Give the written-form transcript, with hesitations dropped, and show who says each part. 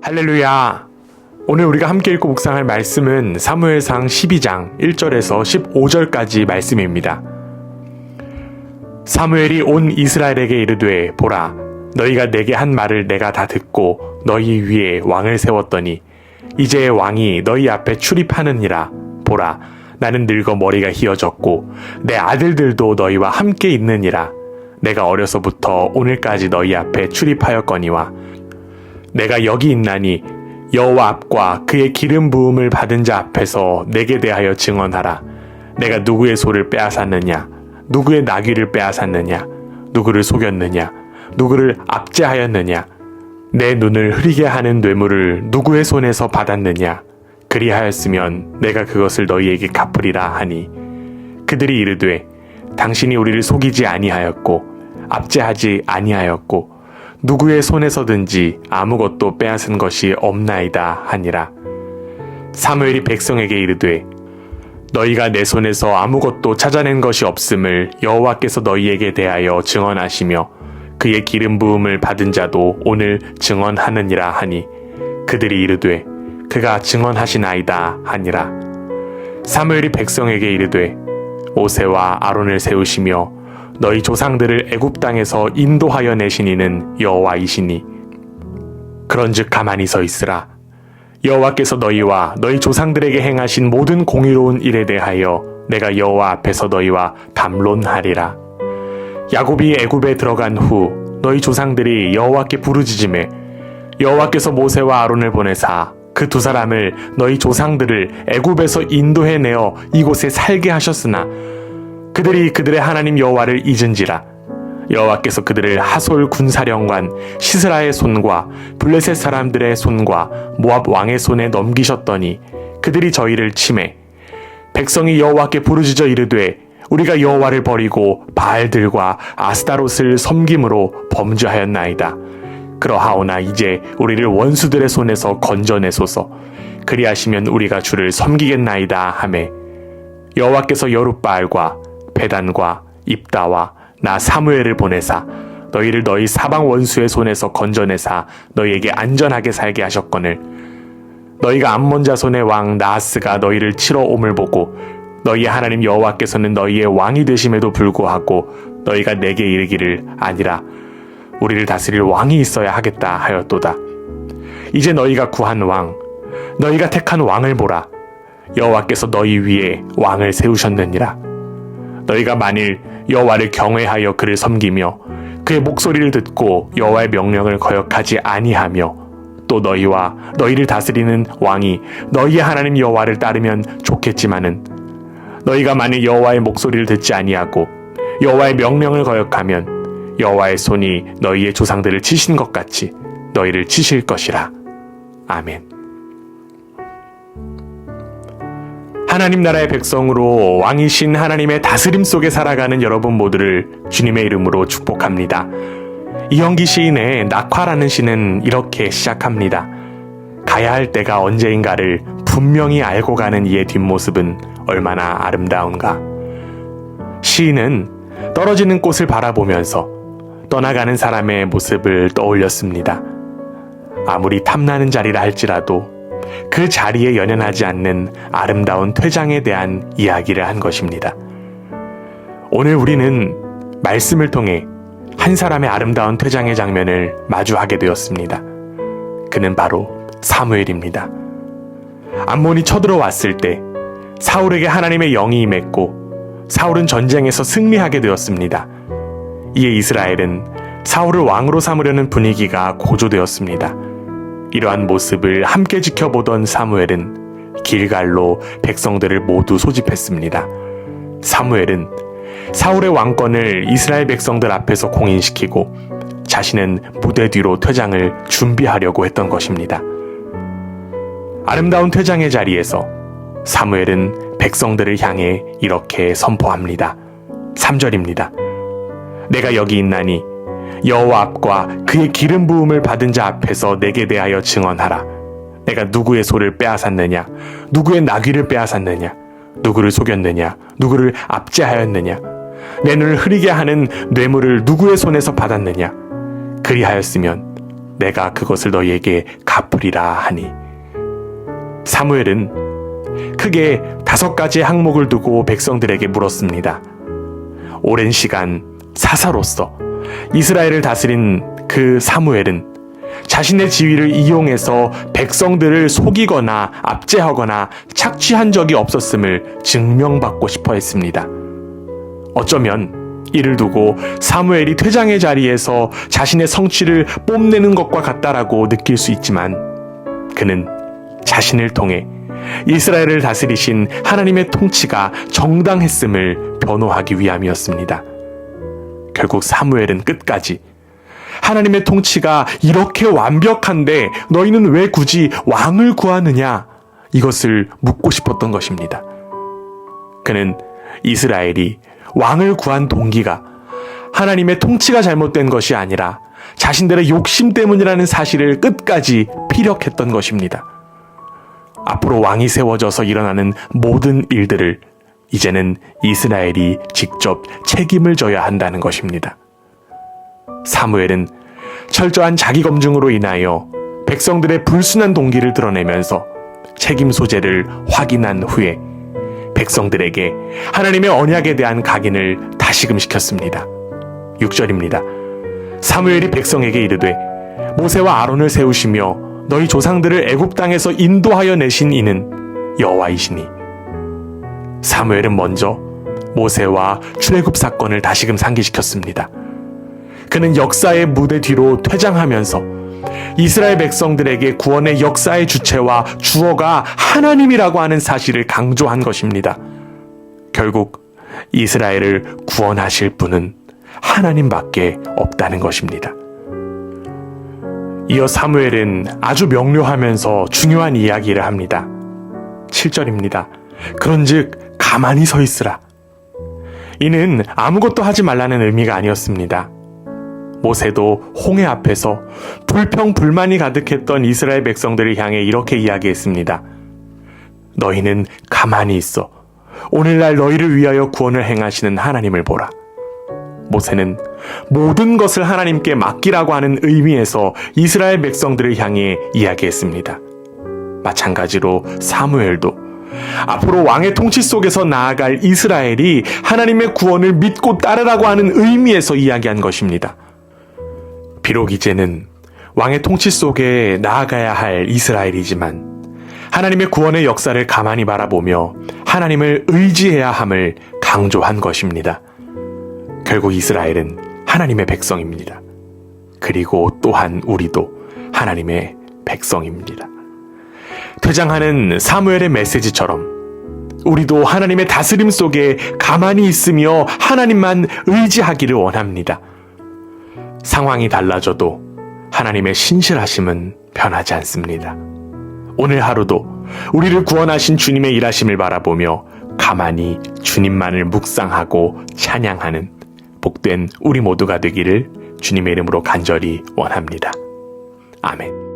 Speaker 1: 할렐루야! 오늘 우리가 함께 읽고 묵상할 말씀은 사무엘상 12장 1절에서 15절까지 말씀입니다. 사무엘이 온 이스라엘에게 이르되 보라, 너희가 내게 한 말을 내가 다 듣고 너희 위에 왕을 세웠더니 이제 왕이 너희 앞에 출입하느니라. 보라, 나는 늙어 머리가 희어졌고 내 아들들도 너희와 함께 있느니라. 내가 어려서부터 오늘까지 너희 앞에 출입하였거니와 내가 여기 있나니 여호와 앞과 그의 기름 부음을 받은 자 앞에서 내게 대하여 증언하라. 내가 누구의 소를 빼앗았느냐, 누구의 나귀를 빼앗았느냐, 누구를 속였느냐, 누구를 압제하였느냐, 내 눈을 흐리게 하는 뇌물을 누구의 손에서 받았느냐. 그리하였으면 내가 그것을 너희에게 갚으리라 하니 그들이 이르되 당신이 우리를 속이지 아니하였고 압제하지 아니하였고 누구의 손에서든지 아무것도 빼앗은 것이 없나이다 하니라. 사무엘이 백성에게 이르되 너희가 내 손에서 아무것도 찾아낸 것이 없음을 여호와께서 너희에게 대하여 증언하시며 그의 기름 부음을 받은 자도 오늘 증언하느니라 하니 그들이 이르되 그가 증언하시나이다 하니라. 사무엘이 백성에게 이르되 모세와 아론을 세우시며 너희 조상들을 애굽 땅에서 인도하여 내신 이는 여호와이시니 그런즉 가만히 서 있으라. 여호와께서 너희와 너희 조상들에게 행하신 모든 공의로운 일에 대하여 내가 여호와 앞에서 너희와 담론하리라. 야곱이 애굽에 들어간 후 너희 조상들이 여호와께 부르짖으매 여호와께서 모세와 아론을 보내사 그 두 사람을 너희 조상들을 애굽에서 인도해 내어 이곳에 살게 하셨으나 그들이 그들의 하나님 여호와를 잊은지라. 여호와께서 그들을 하솔 군사령관 시스라의 손과 블레셋 사람들의 손과 모압 왕의 손에 넘기셨더니 그들이 저희를 치매 백성이 여호와께 부르짖어 이르되 우리가 여호와를 버리고 바알들과 아스타롯을 섬김으로 범죄하였나이다. 그러하오나 이제 우리를 원수들의 손에서 건져내소서. 그리하시면 우리가 주를 섬기겠나이다 하매 여호와께서 여룻바알과 베단과 입다와 나 사무엘을 보내사 너희를 너희 사방 원수의 손에서 건져내사 너희에게 안전하게 살게 하셨거늘 너희가 암몬 자손의 왕 나하스가 너희를 치러 옴을 보고 너희의 하나님 여호와께서는 너희의 왕이 되심에도 불구하고 너희가 내게 이르기를 아니라 우리를 다스릴 왕이 있어야 하겠다 하였도다. 이제 너희가 구한 왕, 너희가 택한 왕을 보라. 여호와께서 너희 위에 왕을 세우셨느니라. 너희가 만일 여호와를 경외하여 그를 섬기며 그의 목소리를 듣고 여호와의 명령을 거역하지 아니하며 또 너희와 너희를 다스리는 왕이 너희의 하나님 여호와를 따르면 좋겠지만은 너희가 만일 여호와의 목소리를 듣지 아니하고 여호와의 명령을 거역하면 여호와의 손이 너희의 조상들을 치신 것 같이 너희를 치실 것이라. 아멘. 하나님 나라의 백성으로 왕이신 하나님의 다스림 속에 살아가는 여러분 모두를 주님의 이름으로 축복합니다. 이영기 시인의 낙화라는 시는 이렇게 시작합니다. 가야 할 때가 언제인가를 분명히 알고 가는 이의 뒷모습은 얼마나 아름다운가. 시인은 떨어지는 꽃을 바라보면서 떠나가는 사람의 모습을 떠올렸습니다. 아무리 탐나는 자리라 할지라도 그 자리에 연연하지 않는 아름다운 퇴장에 대한 이야기를 한 것입니다. 오늘 우리는 말씀을 통해 한 사람의 아름다운 퇴장의 장면을 마주하게 되었습니다. 그는 바로 사무엘입니다. 암몬이 쳐들어왔을 때 사울에게 하나님의 영이 임했고 사울은 전쟁에서 승리하게 되었습니다. 이에 이스라엘은 사울을 왕으로 삼으려는 분위기가 고조되었습니다. 이러한 모습을 함께 지켜보던 사무엘은 길갈로 백성들을 모두 소집했습니다. 사무엘은 사울의 왕권을 이스라엘 백성들 앞에서 공인시키고 자신은 무대 뒤로 퇴장을 준비하려고 했던 것입니다. 아름다운 퇴장의 자리에서 사무엘은 백성들을 향해 이렇게 선포합니다. 3절입니다. 내가 여기 있나니 여호와 앞과 그의 기름 부음을 받은 자 앞에서 내게 대하여 증언하라. 내가 누구의 소를 빼앗았느냐, 누구의 나귀를 빼앗았느냐, 누구를 속였느냐, 누구를 압제하였느냐, 내 눈을 흐리게 하는 뇌물을 누구의 손에서 받았느냐. 그리하였으면 내가 그것을 너희에게 갚으리라 하니. 사무엘은 크게 5가지의 항목을 두고 백성들에게 물었습니다. 오랜 시간 사사로서 이스라엘을 다스린 그 사무엘은 자신의 지위를 이용해서 백성들을 속이거나 압제하거나 착취한 적이 없었음을 증명받고 싶어 했습니다. 어쩌면 이를 두고 사무엘이 퇴장의 자리에서 자신의 성취를 뽐내는 것과 같다라고 느낄 수 있지만, 그는 자신을 통해 이스라엘을 다스리신 하나님의 통치가 정당했음을 변호하기 위함이었습니다. 결국 사무엘은 끝까지 하나님의 통치가 이렇게 완벽한데 너희는 왜 굳이 왕을 구하느냐, 이것을 묻고 싶었던 것입니다. 그는 이스라엘이 왕을 구한 동기가 하나님의 통치가 잘못된 것이 아니라 자신들의 욕심 때문이라는 사실을 끝까지 피력했던 것입니다. 앞으로 왕이 세워져서 일어나는 모든 일들을 이제는 이스라엘이 직접 책임을 져야 한다는 것입니다. 사무엘은 철저한 자기 검증으로 인하여 백성들의 불순한 동기를 드러내면서 책임 소재를 확인한 후에 백성들에게 하나님의 언약에 대한 각인을 다시금 시켰습니다. 6절입니다. 사무엘이 백성에게 이르되 모세와 아론을 세우시며 너희 조상들을 애굽 땅에서 인도하여 내신 이는 여호와이시니. 사무엘은 먼저 모세와 출애굽 사건을 다시금 상기시켰습니다. 그는 역사의 무대 뒤로 퇴장하면서 이스라엘 백성들에게 구원의 역사의 주체와 주어가 하나님이라고 하는 사실을 강조한 것입니다. 결국 이스라엘을 구원하실 분은 하나님밖에 없다는 것입니다. 이어 사무엘은 아주 명료하면서 중요한 이야기를 합니다. 7절입니다. 그런즉 가만히 서 있으라. 이는 아무것도 하지 말라는 의미가 아니었습니다. 모세도 홍해 앞에서 불평불만이 가득했던 이스라엘 백성들을 향해 이렇게 이야기했습니다. 너희는 가만히 있어 오늘날 너희를 위하여 구원을 행하시는 하나님을 보라. 모세는 모든 것을 하나님께 맡기라고 하는 의미에서 이스라엘 백성들을 향해 이야기했습니다. 마찬가지로 사무엘도 앞으로 왕의 통치 속에서 나아갈 이스라엘이 하나님의 구원을 믿고 따르라고 하는 의미에서 이야기한 것입니다. 비록 이제는 왕의 통치 속에 나아가야 할 이스라엘이지만 하나님의 구원의 역사를 가만히 바라보며 하나님을 의지해야 함을 강조한 것입니다. 결국 이스라엘은 하나님의 백성입니다. 그리고 또한 우리도 하나님의 백성입니다. 퇴장하는 사무엘의 메시지처럼 우리도 하나님의 다스림 속에 가만히 있으며 하나님만 의지하기를 원합니다. 상황이 달라져도 하나님의 신실하심은 변하지 않습니다. 오늘 하루도 우리를 구원하신 주님의 일하심을 바라보며 가만히 주님만을 묵상하고 찬양하는 복된 우리 모두가 되기를 주님의 이름으로 간절히 원합니다. 아멘.